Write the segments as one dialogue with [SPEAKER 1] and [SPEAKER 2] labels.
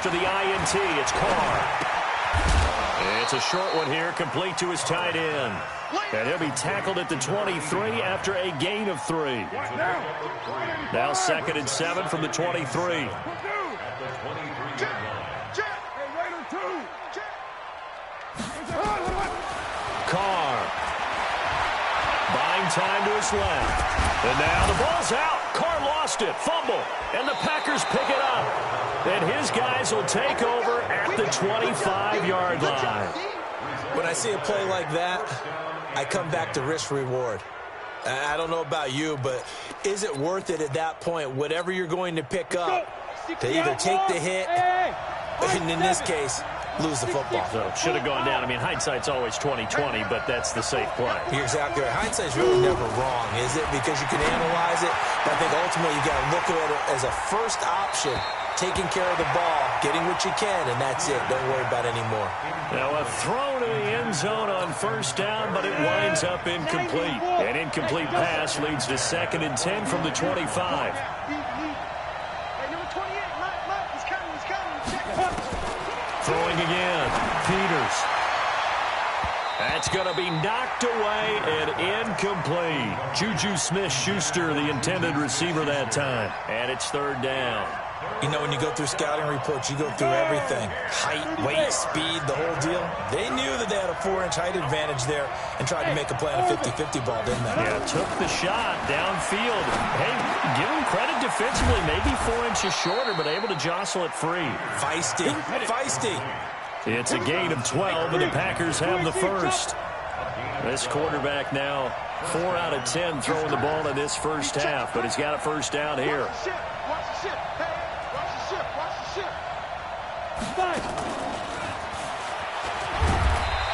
[SPEAKER 1] after the INT. It's Carr. It's a short one here, complete to his tight end. And he'll be tackled at the 23 after a gain of 3. Now 2nd and 7 from the 23. Carr. Buying time to his left. And now the ball's out. Carr lost it. Fumble. And the Packers pick it up. And his guys will take over at the 25-yard line.
[SPEAKER 2] When I see a play like that, I come back to risk-reward. I don't know about you, but is it worth it at that point, whatever you're going to pick up, to either take the hit, and in this case, lose the football?
[SPEAKER 1] So should have gone down. I mean, hindsight's always 20/20, but that's the safe play.
[SPEAKER 2] You're exactly right. Hindsight's really never wrong, is it? Because you can analyze it, but I think ultimately you got to look at it as a first option, taking care of the ball, getting what you can, and that's it. Don't worry about any more.
[SPEAKER 1] Now a throw to the end zone on first down, but it winds up incomplete. An incomplete pass leads to 2nd and 10 from the 25. Throwing again. Peters. That's going to be knocked away and incomplete. Juju Smith-Schuster, the intended receiver that time. And it's 3rd down.
[SPEAKER 2] You know, when you go through scouting reports, you go through everything. Height, weight, speed, the whole deal. They knew that they had a 4-inch height advantage there and tried to make a play on a 50-50 ball, didn't they?
[SPEAKER 1] Yeah, took the shot downfield. Hey, give him credit defensively. Maybe 4 inches shorter, but able to jostle it free.
[SPEAKER 2] Feisty. Feisty.
[SPEAKER 1] It's a gain of 12, and the Packers have the first. This quarterback now 4 out of 10 throwing the ball in this first half, but he's got a first down here.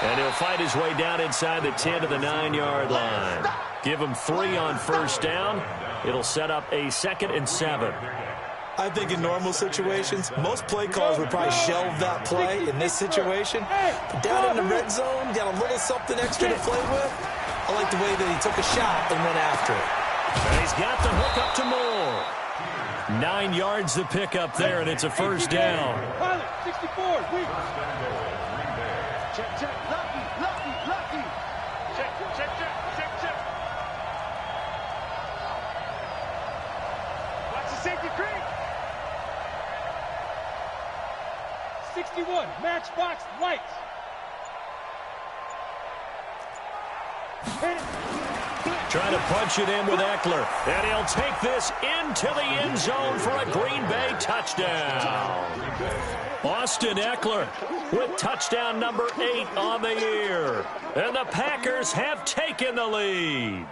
[SPEAKER 1] And he'll fight his way down inside the 10 to the 9-yard line. Give him 3 on first down. It'll set up a 2nd and 7.
[SPEAKER 2] I think in normal situations, most play callers would probably shelve that play in this situation. But down in the red zone, got a little something extra to play with. I like the way that he took a shot and went after it.
[SPEAKER 1] And he's got the hook up to Moore. 9 yards to pick up there, and it's a first down.
[SPEAKER 3] 64, check, check, lucky. Check. Watch the safety creek. 61, matchbox lights.
[SPEAKER 1] Trying to punch it in with Eckler. And he'll take this into the end zone for a Green Bay touchdown. Austin Eckler with touchdown number 8 on the year. And the Packers have taken the lead.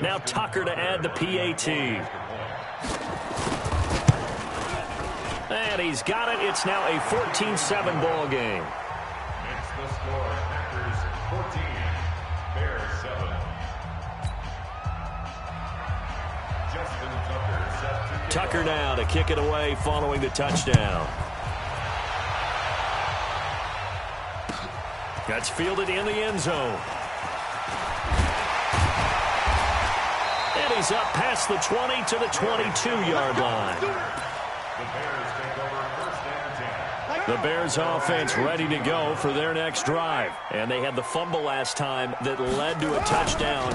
[SPEAKER 1] Now Tucker to add the PAT. And he's got it. It's now a 14-7 ball game.
[SPEAKER 4] It's the score. Packers 14, Bears 7. Justin Tucker set to
[SPEAKER 1] Tucker now to kick it away following the touchdown. That's fielded in the end zone. And he's up past the 20 to the 22-yard line. The Bears offense ready to go for their next drive. And they had the fumble last time that led to a touchdown.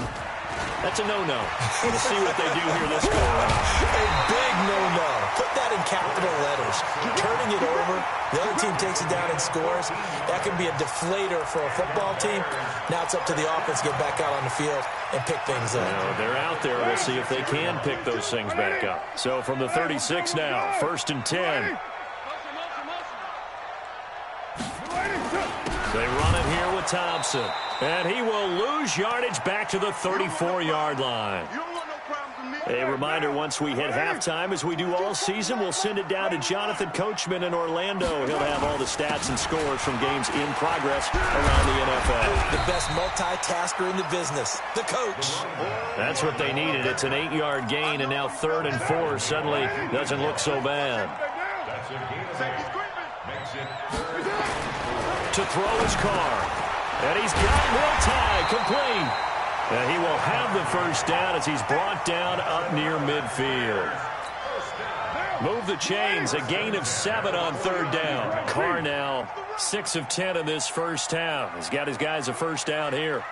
[SPEAKER 1] That's a no-no. We'll see what they do here this go around.
[SPEAKER 2] A big no-no. Put that in capital letters. Turning it over, the other team takes it down and scores. That can be a deflator for a football team. Now it's up to the offense to get back out on the field and pick things up.
[SPEAKER 1] They're out there. We'll see if they can pick those things back up. So from the 36 now, 1st and 10. They run it here with Thompson. And he will lose yardage back to the 34-yard line. A reminder, once we hit halftime, as we do all season, we'll send it down to Jonathan Coachman in Orlando. He'll have all the stats and scores from games in progress around the NFL.
[SPEAKER 2] The best multitasker in the business, the coach.
[SPEAKER 1] That's what they needed. It's an 8-yard gain, and now 3rd and 4 suddenly doesn't look so bad. To throw his car. And he's got Will Tye complete. And he will have the first down as he's brought down up near midfield. Move the chains, a gain of 7 on third down. Carr now 6 of 10 in this first half. He's got his guys a first down here.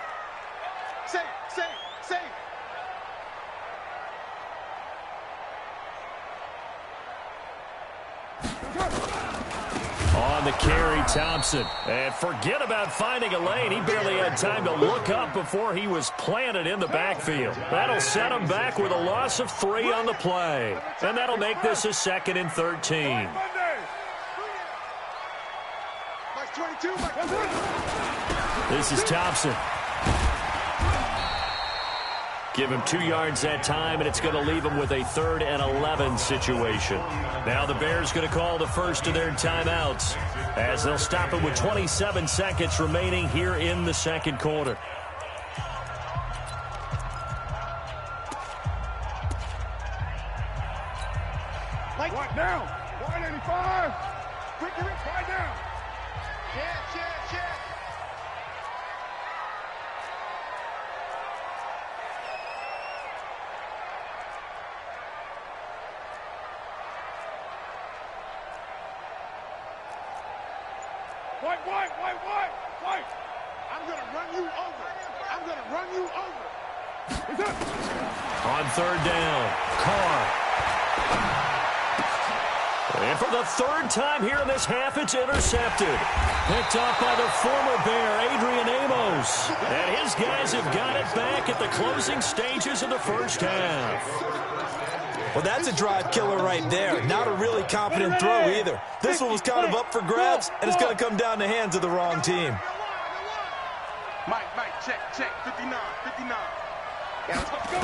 [SPEAKER 1] On the carry, Thompson. And forget about finding a lane. He barely had time to look up before he was planted in the backfield. That'll set him back with a loss of 3 on the play. And that'll make this a 2nd and 13. This is Thompson. Give him 2 yards that time, and it's going to leave him with a 3rd and 11 situation. Now the Bears going to call the first of their timeouts as they'll stop it with 27 seconds remaining here in the second quarter.
[SPEAKER 3] Right now. 185. Ricky, right now. Yeah. White. I'm going to run you over.
[SPEAKER 1] On third down, Carr. And for the 3rd time here in this half, it's intercepted. Picked off by the former Bear, Adrian Amos. And his guys have got it back at the closing stages of the first half.
[SPEAKER 2] Well, that's a drive killer right there. Not a really confident throw either. This one was kind of up for grabs, and it's going to come down the hands of the wrong team.
[SPEAKER 3] Mike, check. 59. Let's go.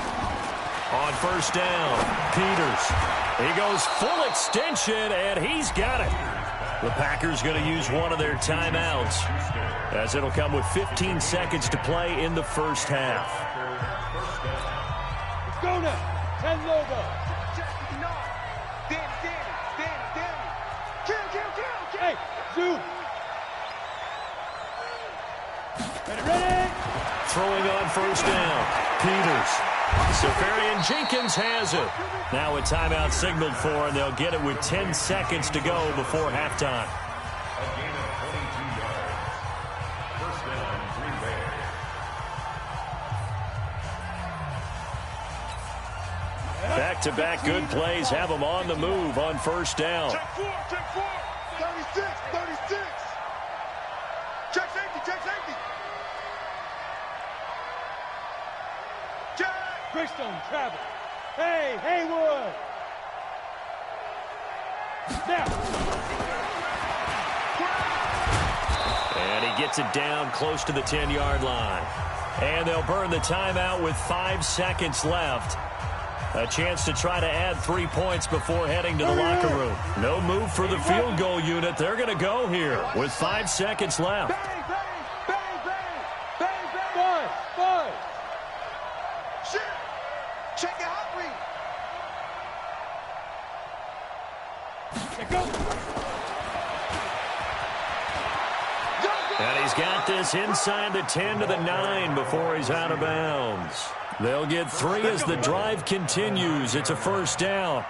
[SPEAKER 1] On first down, Peters. He goes full extension, and he's got it. The Packers going to use one of their timeouts as it'll come with 15 seconds to play in the first half.
[SPEAKER 3] Let's go now. 10 logo. Danny. Hey, zoom. Ready?
[SPEAKER 1] Throwing on first down, Peters. Safarian Jenkins has it. Now a timeout signaled for, and they'll get it with 10 seconds to go before halftime.
[SPEAKER 4] A gain of 22 yards. First down, Green Bay.
[SPEAKER 1] Back-to-back good plays have them on the move on first down.
[SPEAKER 3] Check 4. 36. Check safety. Greystone travel. Hey, Haywood. Now.
[SPEAKER 1] And he gets it down close to the 10-yard line. And they'll burn the timeout with 5 seconds left. A chance to try to add 3 points before heading to the locker room. No move for the field goal unit. They're going to go here with 5 seconds left.
[SPEAKER 3] Bang. Five. Shit. Check it out, read. Go.
[SPEAKER 1] And he's got this inside the 10 to the 9 before he's out of bounds. They'll get 3 as the drive continues. It's a first down.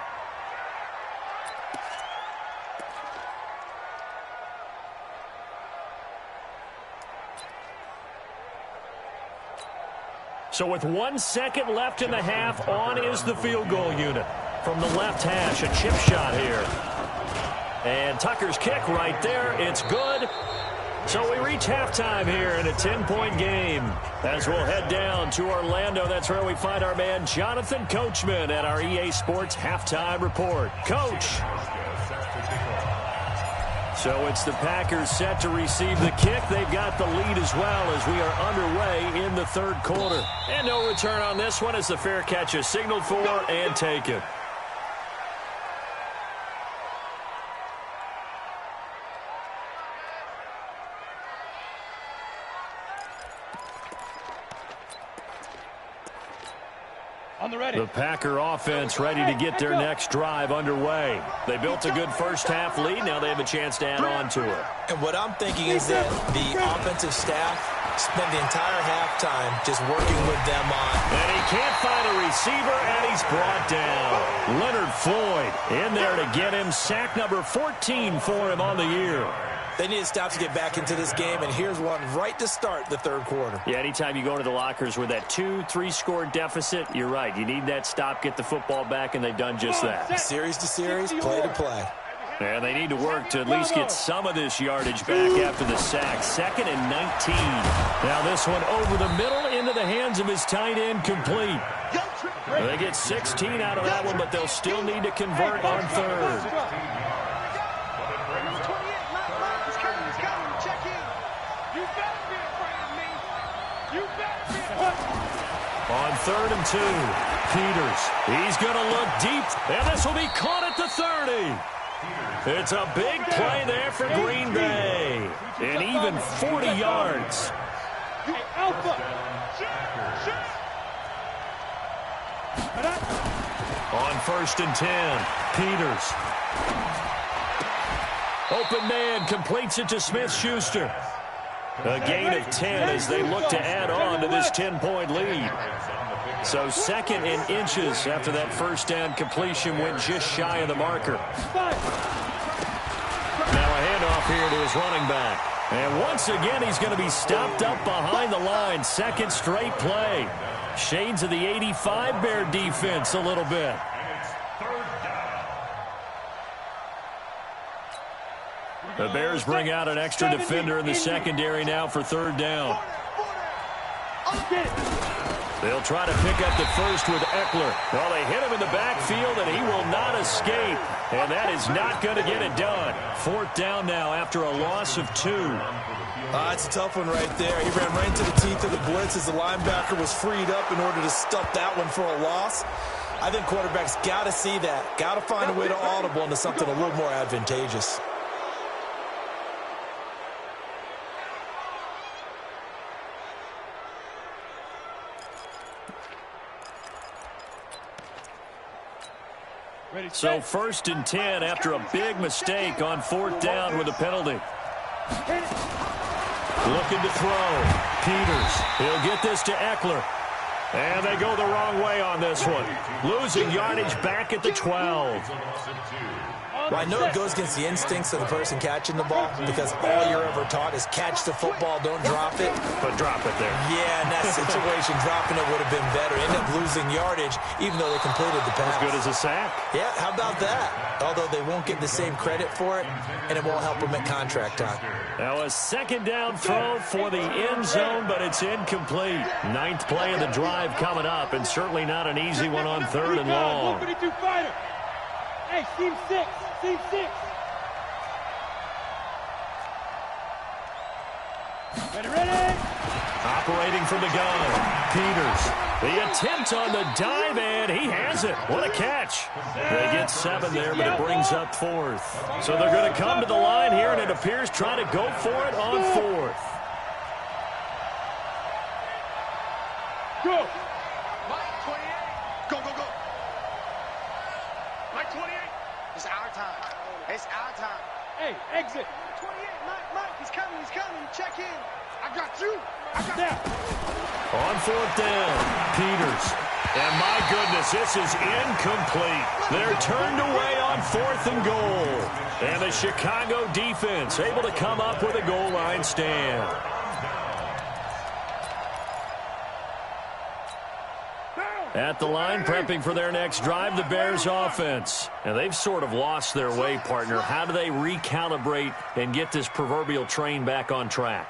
[SPEAKER 1] So with 1 second left in the half, on is the field goal unit. From the left hash, a chip shot here. And Tucker's kick right there. It's good. So we reach halftime here in a 10-point game. As we'll head down to Orlando, that's where we find our man Jonathan Coachman at our EA Sports Halftime Report. Coach. So it's the Packers set to receive the kick. They've got the lead as well as we are underway in the third quarter. And no return on this one as the fair catch is signaled for and taken. The Packer offense ready to get their next drive underway. They built a good first half lead. Now they have a chance to add on to it.
[SPEAKER 2] And what I'm thinking is that the offensive staff Spent the entire halftime just working with them on.
[SPEAKER 1] And he can't find a receiver, and he's brought down. Leonard Floyd in there to get him. Sack number 14 for him on the year.
[SPEAKER 2] They need to stop to get back into this game, and here's one right to start the third quarter.
[SPEAKER 1] Yeah, anytime you go into the lockers with that 2-3 score deficit, you're right. You need that stop, get the football back, and they've done just that.
[SPEAKER 2] Series to series, play to play.
[SPEAKER 1] And they need to work to at least get some of this yardage back after the sack. 2nd and 19. Now this one over the middle into the hands of his tight end, complete. They get 16 out of that one, but they'll still need to convert on third. On 3rd and 2, Peters. He's going to look deep, and this will be caught at the 30. It's a big play there for Green Bay. And even 40 yards. On 1st and 10, Peters. Open man completes it to Smith-Schuster. A gain of 10 as they look to add on to this 10-point lead. So 2nd and inches after that first down completion went just shy of the marker. Now a handoff here to his running back. And once again, he's going to be stopped up behind the line. 2nd straight play. Shades of the 85 Bear defense a little bit. The Bears bring out an extra defender in the secondary now for 3rd down. They'll try to pick up the first with Eckler. Well, they hit him in the backfield, and he will not escape. And that is not going to get it done. 4th down now after a loss of 2.
[SPEAKER 2] It's a tough one right there. He ran right into the teeth of the blitz as the linebacker was freed up in order to stuff that one for a loss. I think quarterbacks got to see that. Got to find a way to audible into something a little more advantageous.
[SPEAKER 1] So 1st and 10 after a big mistake on 4th down with a penalty. Looking to throw. Peters. He'll get this to Eckler. And they go the wrong way on this one. Losing yardage back at the 12.
[SPEAKER 2] Well, I know it goes against the instincts of the person catching the ball because all you're ever taught is catch the football, don't drop it.
[SPEAKER 1] But drop it there.
[SPEAKER 2] Yeah, in that situation, dropping it would have been better. End up losing yardage even though they completed the pass.
[SPEAKER 1] As good as a sack.
[SPEAKER 2] Yeah, how about that? Although they won't get the same credit for it, and it won't help them at contract time.
[SPEAKER 1] Now a 2nd down throw for the end zone, but it's incomplete. 9th play of the drive coming up, and certainly not an easy one on 3rd and long.
[SPEAKER 3] Hey, team 6. Team 6. Ready.
[SPEAKER 1] Operating from the gun. Peters. The attempt on the dive, and he has it. What a catch. They get 7 there, but it brings up 4th. So they're going to come to the line here, and it appears trying to go for it on 4th.
[SPEAKER 3] Go. Mike 28. Go. Mike 28.
[SPEAKER 5] It's our time. It's our time.
[SPEAKER 3] Hey, exit.
[SPEAKER 5] 28. Mike. He's coming. Check in.
[SPEAKER 3] I got you. I got that.
[SPEAKER 1] On 4th down, Peters. And my goodness, this is incomplete. They're turned away on 4th and goal. And the Chicago defense able to come up with a goal line stand. At the line, prepping for their next drive, the Bears offense. And they've sort of lost their way, partner. How do they recalibrate and get this proverbial train back on track?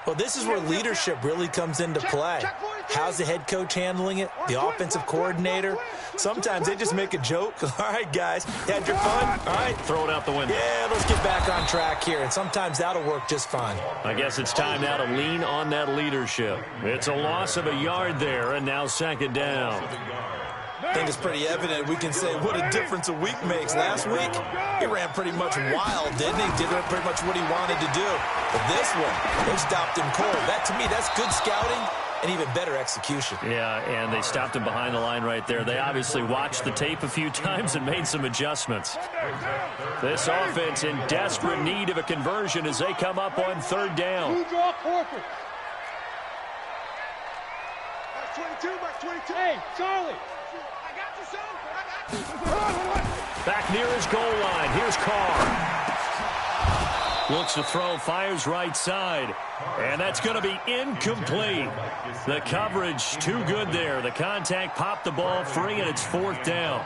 [SPEAKER 2] Well, this is where leadership really comes into play. How's the head coach handling it? The offensive coordinator? Sometimes they just make a joke. All right, guys, you had your fun? All right.
[SPEAKER 1] Throw it out the window.
[SPEAKER 2] Yeah, let's get back on track here. And sometimes that'll work just fine.
[SPEAKER 1] I guess it's time now to lean on that leadership. It's a loss of a yard there, and now 2nd down.
[SPEAKER 2] I think it's pretty evident. We can say what a difference a week makes. Last week, he ran pretty much wild, didn't he? Did pretty much what he wanted to do. But this one, they stopped him cold. That, to me, that's good scouting and even better execution.
[SPEAKER 1] Yeah, and they stopped him behind the line right there. They obviously watched the tape a few times and made some adjustments. This offense in desperate need of a conversion as they come up on 3rd down.
[SPEAKER 3] 22, Mike 22.
[SPEAKER 5] Hey, Charlie.
[SPEAKER 3] I got you, son. I got you.
[SPEAKER 1] Back near his goal line. Here's Carr. Looks to throw, fires right side. And that's going to be incomplete. The coverage too good there. The contact popped the ball free, and it's 4th down.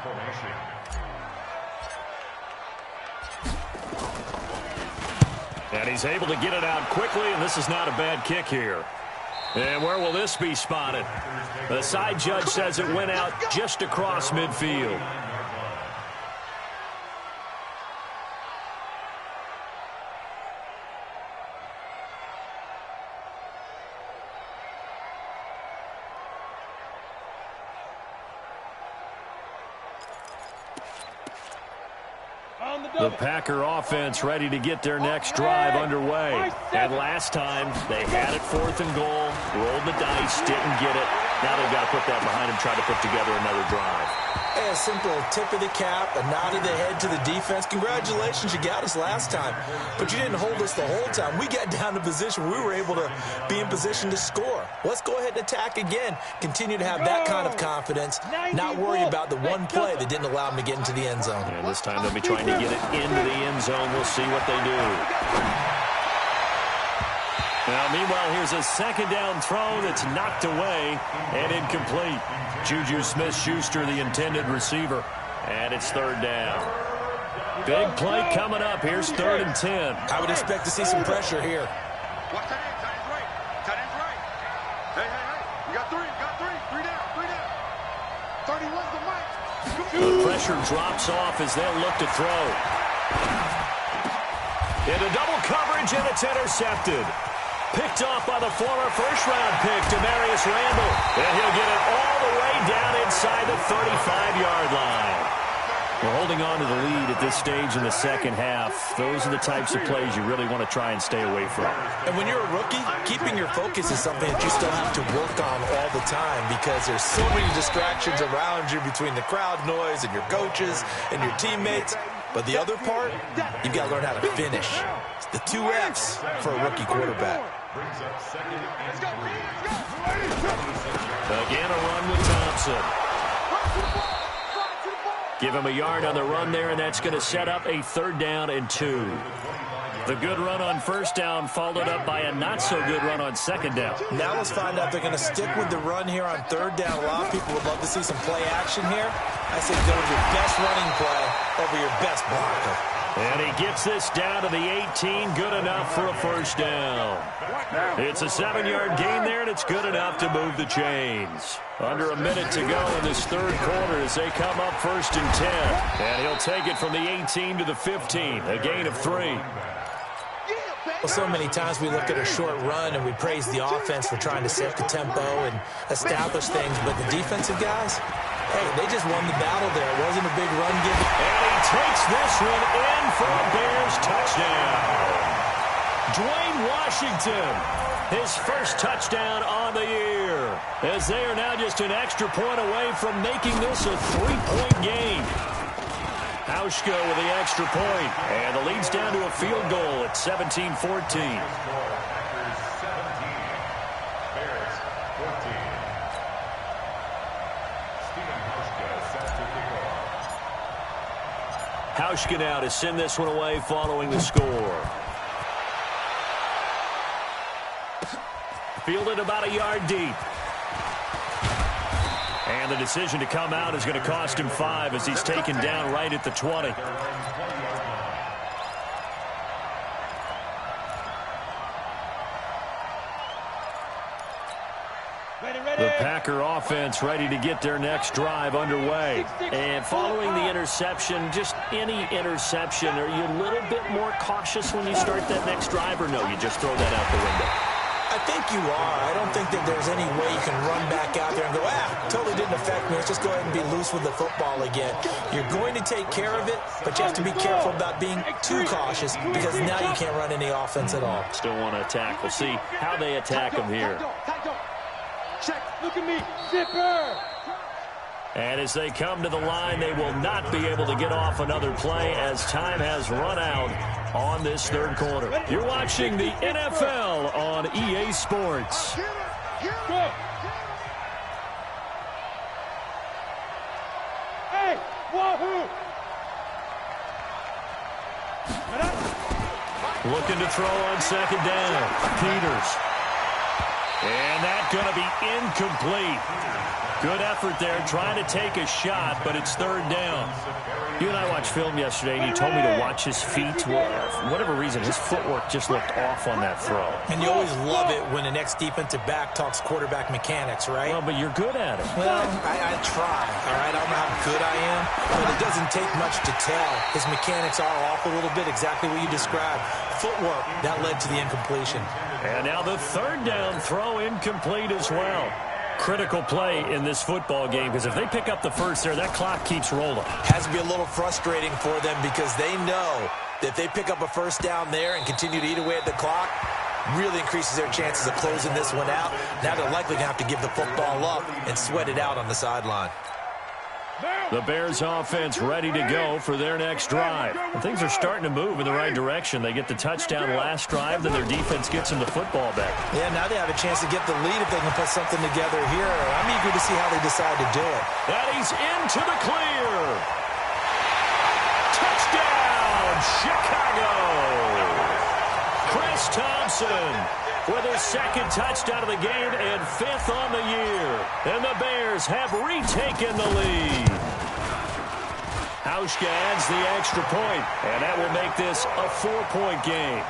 [SPEAKER 1] And he's able to get it out quickly, and this is not a bad kick here. And where will this be spotted? The side judge says it went out just across midfield. The Packer offense ready to get their next drive underway. And last time, they had it 4th and goal, rolled the dice, didn't get it. Now they've got to put that behind them, try to put together another drive.
[SPEAKER 2] A simple tip of the cap, a nod of the head to the defense. Congratulations, you got us last time. But you didn't hold us the whole time. We got down to position. We were able to be in position to score. Let's go ahead and attack again. Continue to have that kind of confidence. Not worry about the one play that didn't allow them to get into the end zone.
[SPEAKER 1] And this time they'll be trying to get it into the end zone. We'll see what they do. Now, meanwhile, here's a 2nd down throw that's knocked away and incomplete. Juju Smith-Schuster, the intended receiver, and it's 3rd down. Big play coming up. Here's 3rd and 10.
[SPEAKER 2] I would expect to see some pressure here.
[SPEAKER 3] Watch tight end. Tight end's right. Tight end's right. Hey, hey, hey. You got 3. You got 3. 3 down. 3 down. 31's the mic.
[SPEAKER 1] The pressure drops off as they'll look to throw. Into double coverage, and it's intercepted. Picked off by the former first-round pick, Demarius Randall. And he'll get it all the way down inside the 35-yard line. We're holding on to the lead at this stage in the second half. Those are the types of plays you really want to try and stay away from.
[SPEAKER 2] And when you're a rookie, keeping your focus is something that you still have to work on all the time because there's so many distractions around you between the crowd noise and your coaches and your teammates. But the other part, you've got to learn how to finish. It's the 2 F's for a rookie quarterback.
[SPEAKER 1] Again, a run with Thompson. Give him a yard on the run there, and that's going to set up a 3rd down and 2. The good run on 1st down followed up by a not-so-good run on 2nd down.
[SPEAKER 2] Now let's find out if they're going to stick with the run here on 3rd down. A lot of people would love to see some play action here. I say go with your best running play over your best blocker.
[SPEAKER 1] And he gets this down to the 18, good enough for a 1st down. It's a 7-yard gain there, and it's good enough to move the chains. Under a minute to go in this 3rd quarter as they come up 1st and 10. And he'll take it from the 18 to the 15, a gain of 3.
[SPEAKER 2] Well, so many times we look at a short run and we praise the offense for trying to set the tempo and establish things, but the defensive guys, hey, they just won the battle there. It wasn't a big run given.
[SPEAKER 1] And he takes this one in for a Bears touchdown. Dwayne Washington, his first touchdown on the year, as they are now just an extra point away from making this a 3-point game. Hauschka with the extra point, and the lead's down to a field goal at 17-14. Hauschka now to send this one away following the score. Fielded about a yard deep. And the decision to come out is going to cost him 5 as he's taken down right at the 20. The Packer offense ready to get their next drive underway. And following the interception, just any interception, are you a little bit more cautious when you start that next drive, or no, you just throw that out the window?
[SPEAKER 2] I think you are. I don't think that there's any way you can run back out there and go, totally didn't affect me. Let's just go ahead and be loose with the football again. You're going to take care of it, but you have to be careful about being too cautious because now you can't run any offense at all.
[SPEAKER 1] Still want to attack. We'll see how they attack him here.
[SPEAKER 5] Check. Look at me. Zipper.
[SPEAKER 1] And as they come to the line, they will not be able to get off another play as time has run out on this third quarter. You're watching the NFL on EA Sports.
[SPEAKER 5] Wahoo!
[SPEAKER 1] Looking to throw on second down. Peters. And that's going to be incomplete. Good effort there, trying to take a shot, but it's third down. You and I watched film yesterday, and you told me to watch his feet. For whatever reason, his footwork just looked off on that throw.
[SPEAKER 2] And you always love it when the next defensive back talks quarterback mechanics, right?
[SPEAKER 1] Well, but you're good at it.
[SPEAKER 2] Well, I try, all right? I don't know how good I am, but it doesn't take much to tell. His mechanics are off a little bit, exactly what you described. Footwork, that led to the incompletion.
[SPEAKER 1] And now the third down throw incomplete as well. Critical play in this football game, because if they pick up the first there, that clock keeps rolling.
[SPEAKER 2] Has to be a little frustrating for them because they know that if they pick up a first down there and continue to eat away at the clock, really increases their chances of closing this one out. Now they're likely going to have to give the football up and sweat it out on the sideline.
[SPEAKER 1] The Bears offense ready to go for their next drive. And things are starting to move in the right direction. They get the touchdown last drive, then their defense gets them the football back. Yeah,
[SPEAKER 2] now they have a chance to get the lead if they can put something together here. I'm eager to see how they decide to do it.
[SPEAKER 1] And he's into the clear. Touchdown, Chicago. Chris Thompson with his second touchdown of the game and fifth on the year. And the Bears have retaken the lead. Hauschka adds the extra point, and that will make this a 4-point game.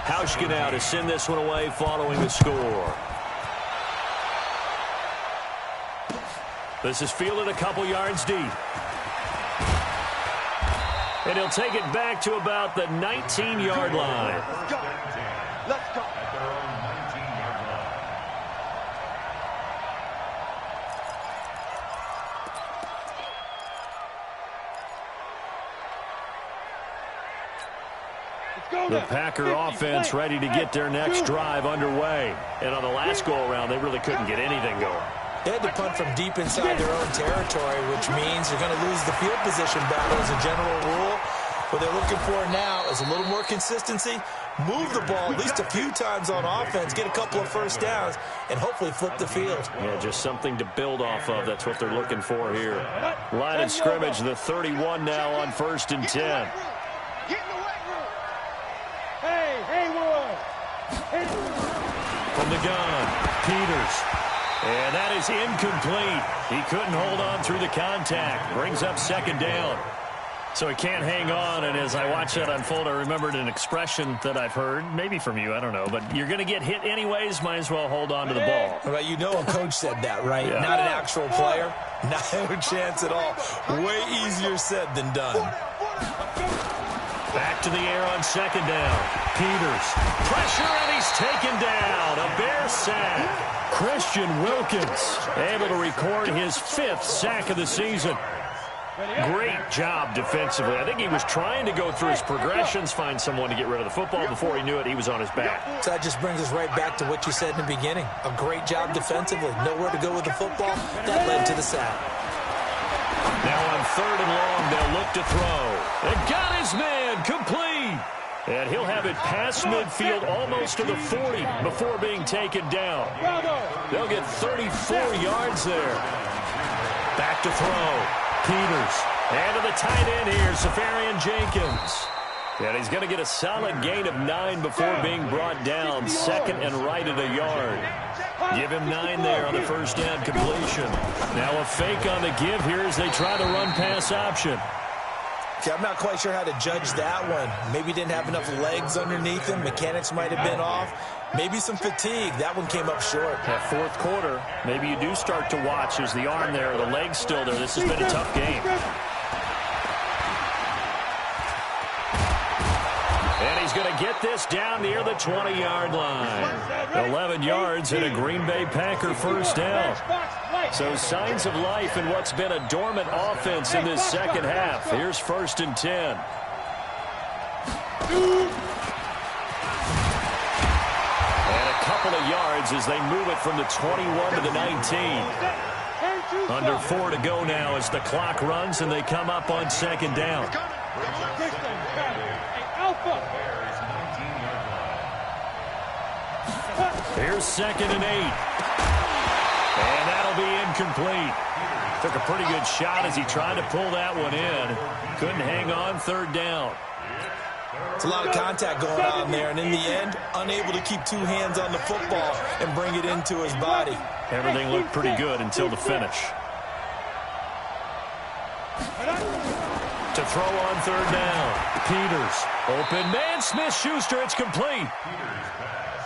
[SPEAKER 1] Hauschka now to send this one away following the score. This is fielded a couple yards deep. And he'll take it back to about the 19-yard line.
[SPEAKER 3] Let's go. Let's go.
[SPEAKER 1] The Packer offense ready to get their next drive underway. And on the last go-around, they really couldn't get anything going.
[SPEAKER 2] They had to punt from deep inside their own territory, which means you're going to lose the field position battle as a general rule. What they're looking for now is a little more consistency, move the ball at least a few times on offense, get a couple of first downs, and hopefully flip the field.
[SPEAKER 1] Yeah, just something to build off of. That's what they're looking for here. Line of scrimmage, the 31 now on 1st and 10. From the gun, Peters. And that is incomplete. He couldn't hold on through the contact. Brings up second down. So he can't hang on, and as I watch that unfold, I remembered an expression that I've heard, maybe from you, I don't know, but you're going to get hit anyways, might as well hold on to the ball.
[SPEAKER 2] Well, you know a coach said that, right?
[SPEAKER 1] Yeah.
[SPEAKER 2] Not an actual player. No chance at all. Way easier said than done.
[SPEAKER 1] Back to the air on second down. Peters. Pressure, and he's taken down. A Bear sack. Christian Wilkins able to record his 5th sack of the season. Great job defensively. I think he was trying to go through his progressions, find someone to get rid of the football. Before he knew it, he was on his back.
[SPEAKER 2] So that just brings us right back to what you said in the beginning. A great job defensively. Nowhere to go with the football. That led to the sack.
[SPEAKER 1] Now on 3rd and long, they'll look to throw. And got his man complete. And he'll have it past midfield almost to the 40 before being taken down. They'll get 34 yards there. Back to throw. Peters. And to the tight end here, Safarian Jenkins. And he's going to get a solid gain of 9 before being brought down. 2nd and right at a yard. Give him 9 there on the first down completion. Now a fake on the give here as they try the run-pass option.
[SPEAKER 2] Okay, I'm not quite sure how to judge that one. Maybe didn't have enough legs underneath him. Mechanics might have been off. Maybe some fatigue. That one came up short.
[SPEAKER 1] That 4th quarter, maybe you do start to watch as the arm there, the leg's still there. This has been a tough game. And he's going to get this down near the 20-yard line. 11 yards and a Green Bay Packer first down. So signs of life in what's been a dormant offense in this second half. Here's 1st and 10. And a couple of yards as they move it from the 21 to the 19. Under 4 to go now as the clock runs and they come up on 2nd down. Here's 2nd and 8. And that'll be incomplete. Took a pretty good shot as he tried to pull that one in. Couldn't hang on third down.
[SPEAKER 2] It's a lot of contact going on there, and in the end, unable to keep two hands on the football and bring it into his body.
[SPEAKER 1] Everything looked pretty good until the finish. To throw on third down. Peters. Open man. Smith-Schuster. It's complete.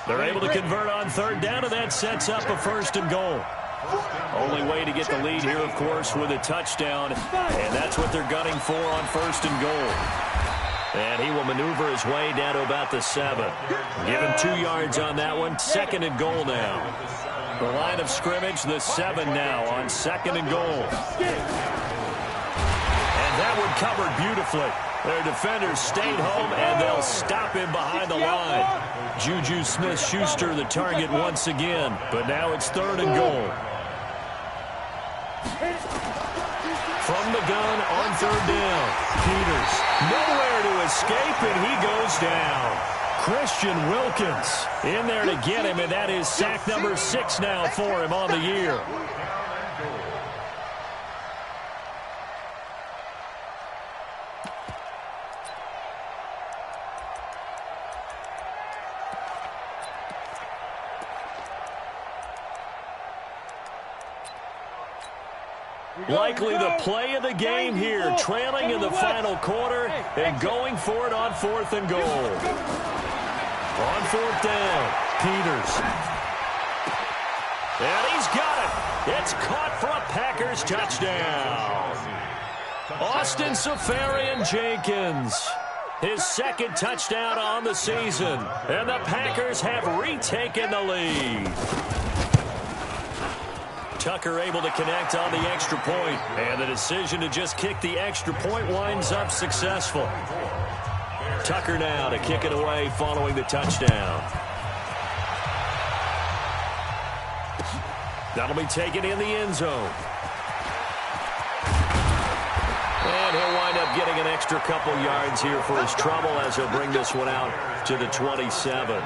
[SPEAKER 1] They're able to convert on third down, and that sets up a 1st and goal. Only way to get the lead here, of course, with a touchdown. And that's what they're gunning for on 1st and goal. And he will maneuver his way down to about the 7. Give him 2 yards on that one. 2nd and goal now. The line of scrimmage, the 7 now on 2nd and goal. And that one covered beautifully. Their defenders stayed home, and they'll stop him behind the line. Juju Smith-Schuster the target once again, but now it's 3rd and goal. From the gun on 3rd down. Peters nowhere to escape, and he goes down. Christian Wilkins in there to get him, and that is sack number 6 now for him on the year. Likely the play of the game here, trailing in the final quarter and going for it on 4th and goal. On 4th down, Peters. And he's got it. It's caught for a Packers touchdown. Austin Seferian-Jenkins, his 2nd touchdown on the season. And the Packers have retaken the lead. Tucker able to connect on the extra point, and the decision to just kick the extra point winds up successful. Tucker now to kick it away following the touchdown. That'll be taken in the end zone. And he'll wind up getting an extra couple yards here for his trouble as he'll bring this one out to the 27.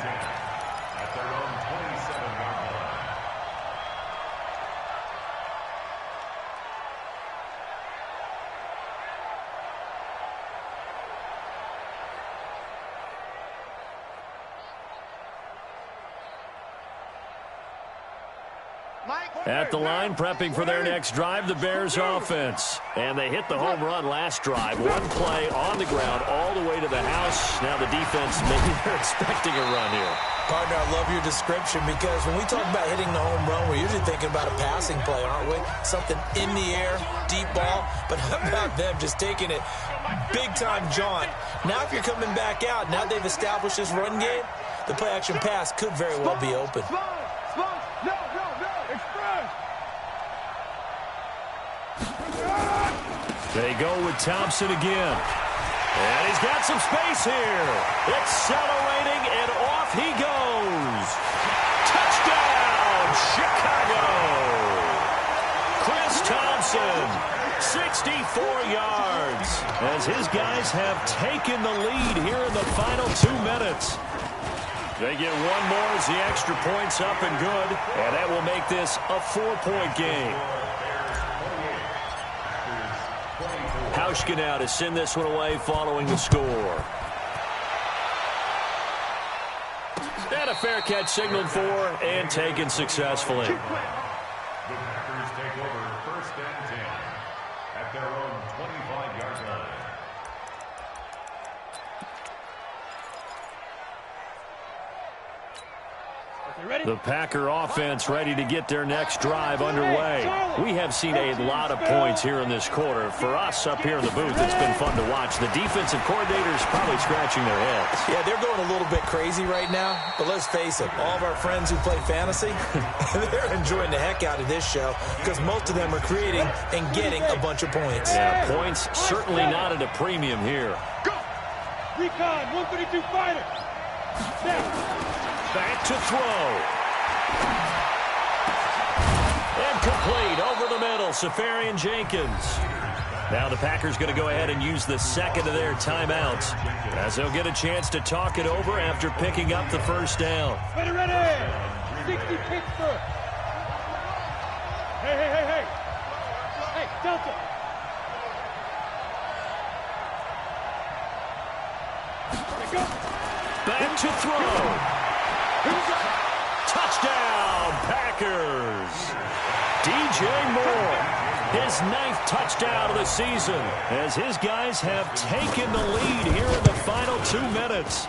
[SPEAKER 1] At the line, prepping for their next drive, the Bears offense. And they hit the home run last drive. One play on the ground all the way to the house. Now the defense, maybe they're expecting a run here.
[SPEAKER 2] Partner, I love your description because when we talk about hitting the home run, we're usually thinking about a passing play, aren't we? Something in the air, deep ball. But how about them just taking it big-time jaunt? Now if you're coming back out, now they've established this run game, the play-action pass could very well be open.
[SPEAKER 1] They go with Thompson again. And he's got some space here. Accelerating, and off he goes. Touchdown, Chicago. Chris Thompson, 64 yards, as his guys have taken the lead here in the final 2 minutes. They get one more as the extra point's up and good, and that will make this a 4-point game. Hauschka now to send this one away following the score. And a fair catch signaled for and taken successfully.
[SPEAKER 4] The Packers take over 1st and 10 at their own 25-yard line.
[SPEAKER 1] The Packer offense ready to get their next drive underway. We have seen a lot of points here in this quarter. For us up here in the booth, it's been fun to watch. The defensive coordinators probably scratching their heads.
[SPEAKER 2] Yeah, they're going a little bit crazy right now, but let's face it, all of our friends who play fantasy, they're enjoying the heck out of this show because most of them are creating and getting a bunch of points.
[SPEAKER 1] Yeah, points certainly not at a premium here.
[SPEAKER 5] Go! Recon, 132 fighter.
[SPEAKER 1] Back to throw. And complete over the middle, Seferian-Jenkins. Now the Packers going to go ahead and use the 2nd of their timeouts as they'll get a chance to talk it over after picking up the 1st down.
[SPEAKER 5] Ready, ready. 60 Pittsburgh. Hey, Delta.
[SPEAKER 1] Back to throw. Touchdown, Packers. DJ Moore, his 9th touchdown of the season, as his guys have taken the lead here in the final 2 minutes.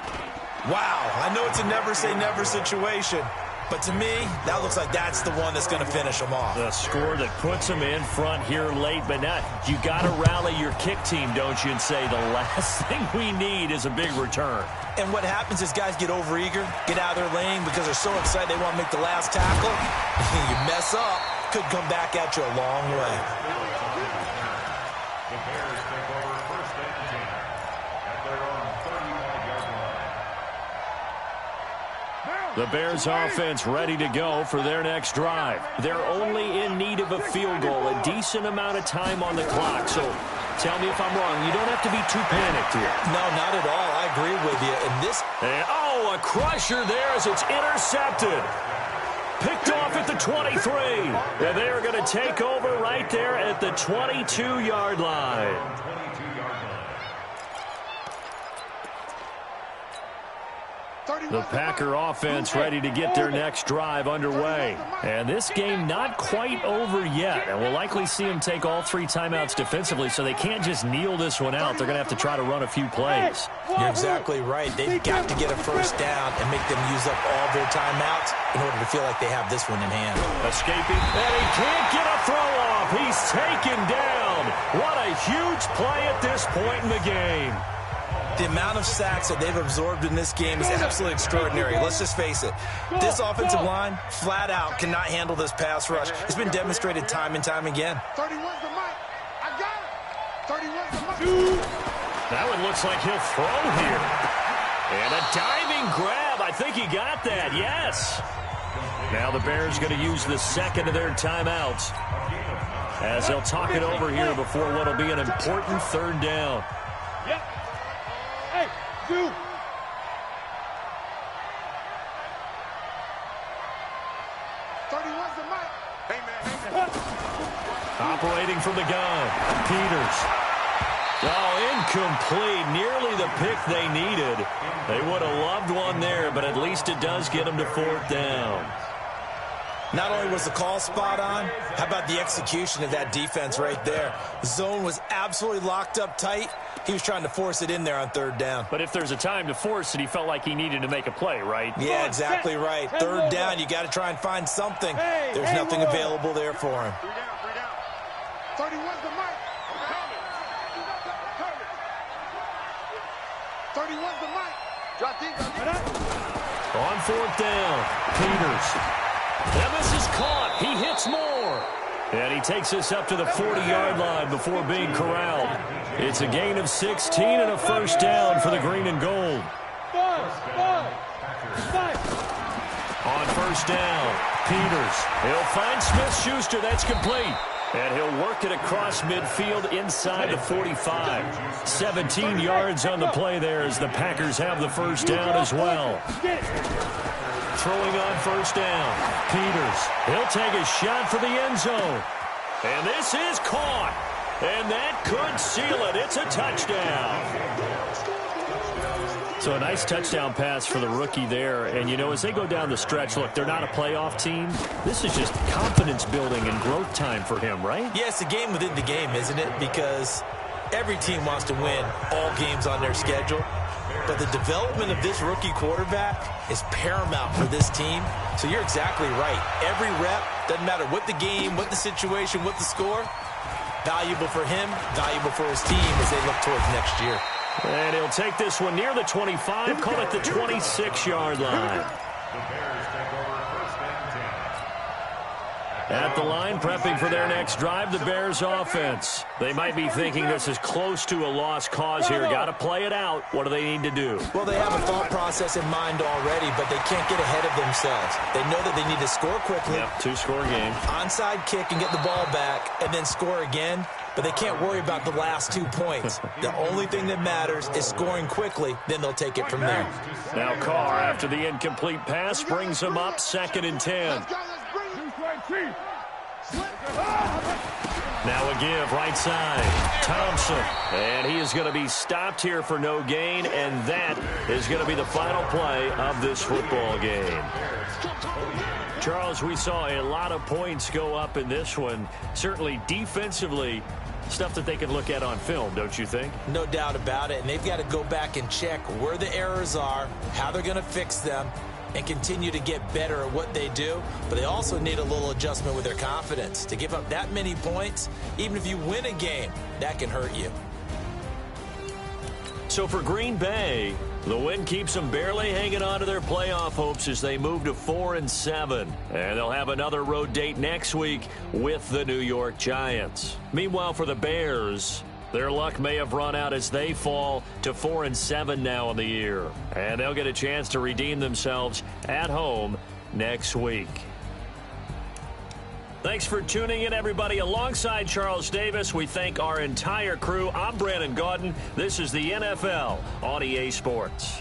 [SPEAKER 2] Wow, I know it's a never-say-never situation, but to me, that looks like that's the one that's going to finish them off.
[SPEAKER 1] The score that puts them in front here late, but not. You got to rally your kick team, don't you, and say the last thing we need is a big return.
[SPEAKER 2] And what happens is guys get overeager, get out of their lane because they're so excited they want to make the last tackle. You mess up, could come back at you a long way.
[SPEAKER 4] The Bears take over 1st and 10 at their own 35-yard line.
[SPEAKER 1] The Bears offense ready to go for their next drive. They're only in need of a field goal, a decent amount of time on the clock. So tell me if I'm wrong. You don't have to be too panicked here.
[SPEAKER 2] No, not at all. I agree with you.
[SPEAKER 1] And, oh, a crusher there as it's intercepted. Picked off at the 23. And they are going to take over right there at the 22-yard line. The Packer offense ready to get their next drive underway. And this game not quite over yet. And we'll likely see them take all 3 timeouts defensively, so they can't just kneel this one out. They're going to have to try to run a few plays.
[SPEAKER 2] You're exactly right. They've got to get a first down and make them use up all their timeouts in order to feel like they have this one in hand.
[SPEAKER 1] Escaping, and he can't get a throw off. He's taken down. What a huge play at this point in the game.
[SPEAKER 2] The amount of sacks that they've absorbed in this game is absolutely extraordinary. Let's just face it. This offensive line, flat out, cannot handle this pass rush. It's been demonstrated time and time again.
[SPEAKER 3] 31's the mic. I got it. 31's the mic.
[SPEAKER 1] That one looks like he'll throw here. And a diving grab. I think he got that. Yes. Now the Bears going to use the second of their timeouts as they'll talk it over here before what will be an important 3rd down.
[SPEAKER 5] Yep. Hey, you.
[SPEAKER 1] Operating from the gun, Peters. Oh, incomplete. Nearly the pick they needed. They would have loved one there, but at least it does get them to 4th down.
[SPEAKER 2] Not only was the call spot on, how about the execution of that defense right there? The zone was absolutely locked up tight. He was trying to force it in there on 3rd down.
[SPEAKER 1] But if there's a time to force it, he felt like he needed to make a play, right?
[SPEAKER 2] Yeah, exactly right. 3rd down, you got to try and find something. There's nothing available there for him.
[SPEAKER 3] 31's the mic. 31's the mic.
[SPEAKER 1] On 4th down, Peters. And this is caught. He hits more. And he takes us up to the 40-yard line before being corralled. It's a gain of 16 and a first down for the green and gold. On 1st down, Peters. He'll find Smith-Schuster. That's complete. And he'll work it across midfield inside the 45. 17 yards on the play there as the Packers have the first down as well. Throwing on 1st down, Peters. He'll take a shot for the end zone. And this is caught. And that could seal it. It's a touchdown. So a nice touchdown pass for the rookie there. And, you know, as they go down the stretch, look, they're not a playoff team. This is just confidence building and growth time for him, right?
[SPEAKER 2] Yeah, it's a game within the game, isn't it? Because every team wants to win all games on their schedule. But the development of this rookie quarterback is paramount for this team. So you're exactly right. Every rep, doesn't matter what the game, what the situation, what the score, valuable for him, valuable for his team as they look towards next year.
[SPEAKER 1] And he'll take this one near the 25, call it the 26-yard line. At the line, prepping for their next drive, the Bears offense. They might be thinking this is close to a lost cause here. Got to play it out. What do they need to do?
[SPEAKER 2] Well, they have a thought process in mind already, but they can't get ahead of themselves. They know that they need to score quickly.
[SPEAKER 1] Yep, 2-score game.
[SPEAKER 2] Onside kick and get the ball back and then score again. But they can't worry about the last 2 points. The only thing that matters is scoring quickly. Then they'll take it from there.
[SPEAKER 1] Now Carr, after the incomplete pass, brings them up 2nd and 10. Now a give, right side. Thompson. And he is going to be stopped here for no gain, and that is going to be the final play of this football game. Charles, we saw a lot of points go up in this one. Certainly defensively, stuff that they can look at on film, don't you think?
[SPEAKER 2] No doubt about it, and they've got to go back and check where the errors are, how they're going to fix them, and continue to get better at what they do. But they also need a little adjustment with their confidence. To give up that many points, even if you win a game, that can hurt you.
[SPEAKER 1] So for Green Bay, the win keeps them barely hanging on to their playoff hopes as they move to 4-7. And they'll have another road date next week with the New York Giants. Meanwhile, for the Bears, their luck may have run out as they fall to 4-7 now in the year. And they'll get a chance to redeem themselves at home next week. Thanks for tuning in, everybody. Alongside Charles Davis, we thank our entire crew. I'm Brandon Gaudin. This is the NFL on EA Sports.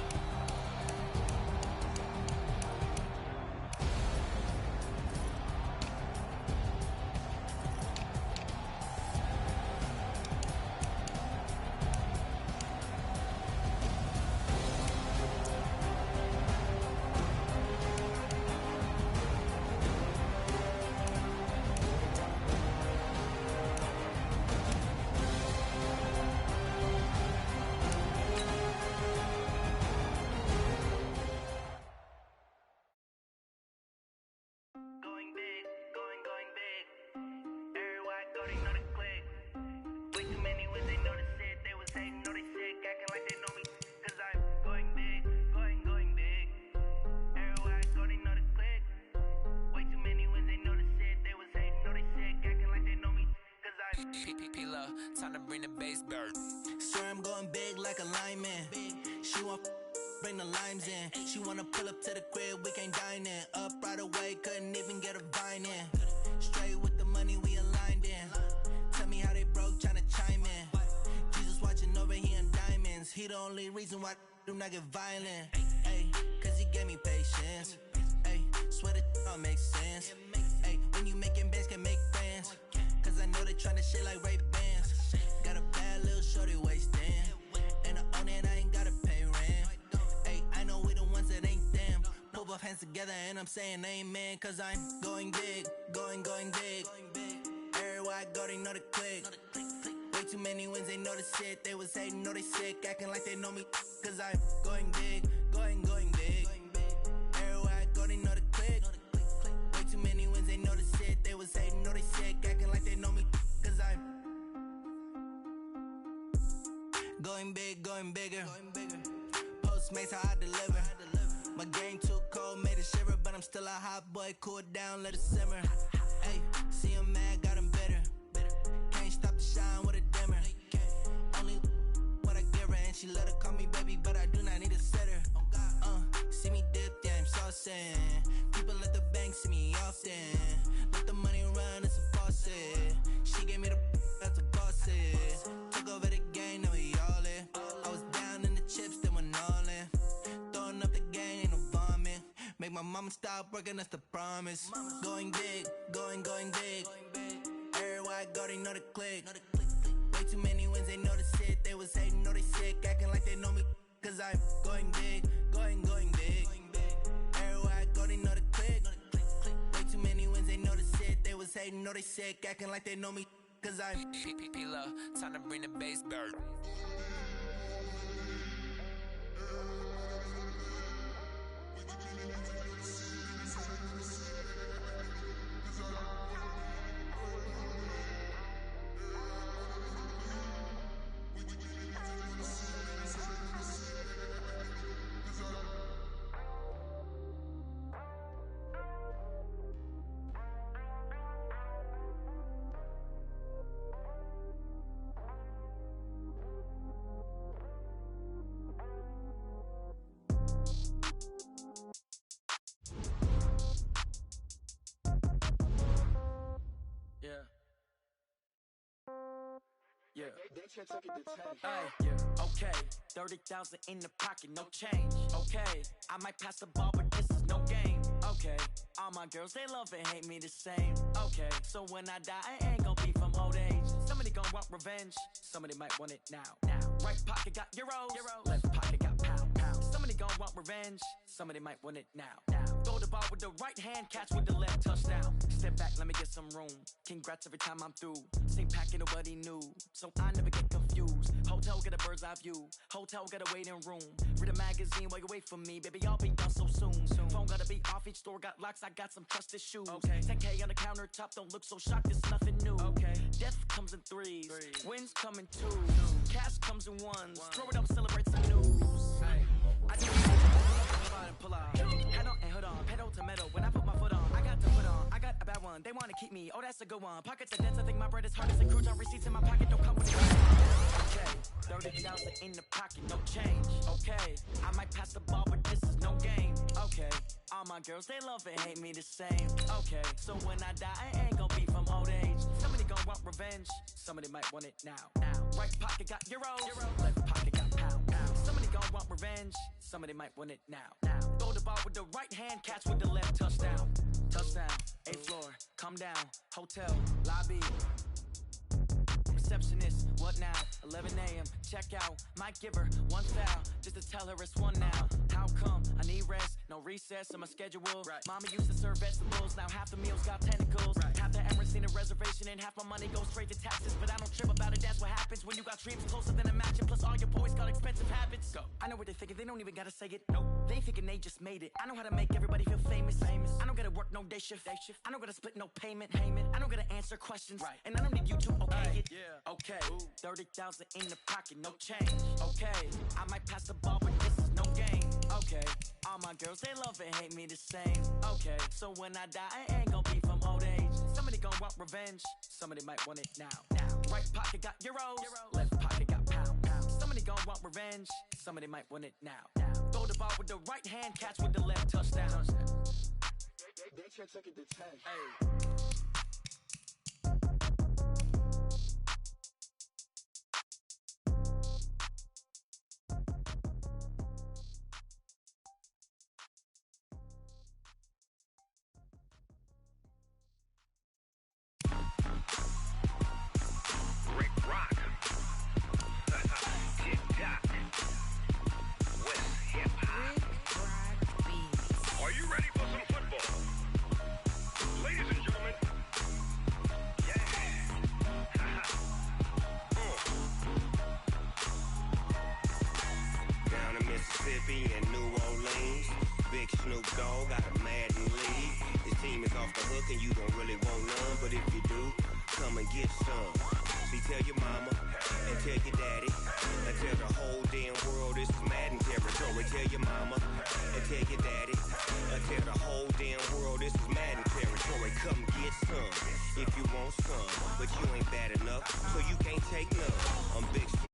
[SPEAKER 6] Time to bring the bass bird. Swear I'm going big like a lineman. She want bring the limes in. She wanna pull up to the crib, we can't dine in. Up right away, couldn't even get a vine in. Straight with the money we aligned in. Tell me how they broke, tryna chime in. Jesus watching over here in diamonds. He the only reason why do not get violent. Ay, cause he gave me patience. Ay, swear that don't make sense. Ay, when you making bands can make friends. Cause I know they tryna shit like Ray Bans. Got a bad little shorty wasting. And I own it, I ain't gotta pay rent. Ay, I know we the ones that ain't them. Put both hands together and I'm saying amen. Cause I'm going big, going big. Everywhere I go, they know the click. Way too many wins, they know the shit. They was hating, know they sick, acting like they know me. Cause I'm going big, going big. Everywhere I go, they know the click. Way too many wins, they know the shit. They was hating, know they sick, acting like they know me. Cause I'm going big, going bigger. Postmates how I deliver. My game too cold, made it shiver. But I'm still a hot boy, cool it down, let it simmer. Hey, see him mad, got him bitter. Can't stop the shine with a dimmer. Only what I give her, and she let her call me baby, but I do not need a sitter. See me dip, yeah, I'm saucing. People at the bank see me often. Let the money run, it's a faucet. She gave me the that's a boss it. Took over the game, now we all in. I was down in the chips, then went all in. Throwing up the game, ain't no vomit. Make my mama stop working, that's the promise. Going big, going big. Everywhere I go, they know the click. Way too many wins, they know the shit. They was hating, know they sick, acting like they know me. Cause I'm going big, going big. Everywhere I go, they know the click. Way too many wins, they know the shit. They was hating, know they sick, acting like they know me. Cause I'm P-P-P-Love, time to bring the bass bird.
[SPEAKER 7] Yeah. Hey, okay. 30,000 in the pocket, no change. Okay, I might pass the ball, but this is no game. Okay.
[SPEAKER 6] Okay, all my girls, they love and hate me the same. Okay, so when I die, I ain't gon' be from old age. Somebody gon' want revenge, somebody might want it now. Right pocket got euros, left pocket got pound. Somebody gon' want revenge, somebody might want it now. Throw the ball with the right hand, catch with the left, touchdown. Step back, let me get some room. Congrats every time I'm through. Same packet, nobody knew, so I never get confused. Hotel get a bird's eye view, hotel get a waiting room. Read a magazine while you wait for me, baby, I'll be done so soon. Phone gotta be off, each store got locks, I got some trusted shoes. 10K on the countertop, don't look so shocked, it's nothing new. Death comes in threes, wins come in twos, cash comes in ones. Throw it up, celebrate some news. I do pull out and pull out. Head on and hood on, pedal to metal. When I put my foot on, I got to put on. I got a bad one, they wanna keep me. Oh, that's a good one. Pockets are dense, I think my bread is hard as a crouton. Receipts in my pocket, don't come with it. Okay, 30,000 in the pocket, no change. Okay, I might pass the ball, but this is no game. Okay, all my girls, they love and hate me the same. Okay, so when I die, I ain't gon' be from old age. Somebody gon' want revenge, somebody might want it now. Right pocket got euros, left pocket got pound. Somebody gon' want revenge, somebody might want it now. Throw the ball with the right hand, catch with the left, touchdown. Touchdown, 8th floor, come down, hotel, lobby. Receptionist, what now? 11 a.m. check out. Might give her one foul just to tell her it's one now. How come? I need rest, no recess in my schedule. Mama used to serve vegetables, now half the meals got tentacles. Half the Emirates need a reservation and half my money goes straight to taxes. But I don't trip about it, that's what happens when you got dreams closer than a match. And plus all your boys got expensive habits. I know what they're thinking, they don't even gotta say it. Nope, they thinking they just made it. I know how to make everybody feel famous. I don't gotta work no day shift. I don't gotta split no payment. I don't gotta answer questions. And I don't need you to okay it. Okay, 30,000 in the pocket, no change. Okay, I might pass the ball, but this is no game. Okay, all my girls, they love and hate me the same. Okay, so when I die, I ain't gon' be from old age. Somebody gon' want revenge, somebody might want it now. Right pocket got euros, left pocket got pound. Somebody gon' want revenge, somebody might want it now. Throw the ball with the right hand, catch with the left, touchdown.
[SPEAKER 7] They took it to 10.
[SPEAKER 6] Hey.
[SPEAKER 8] And New Orleans, Big Snoop Dogg got a Madden league. His team is off the hook and you don't really want none, but if you do, come and get some. See, tell your mama and tell your daddy and tell the whole damn world this is Madden territory. Tell your mama and tell your daddy and tell the whole damn world this is Madden territory. Come get some if you want some, but you ain't bad enough, so you can't take none. I'm Big Snoop.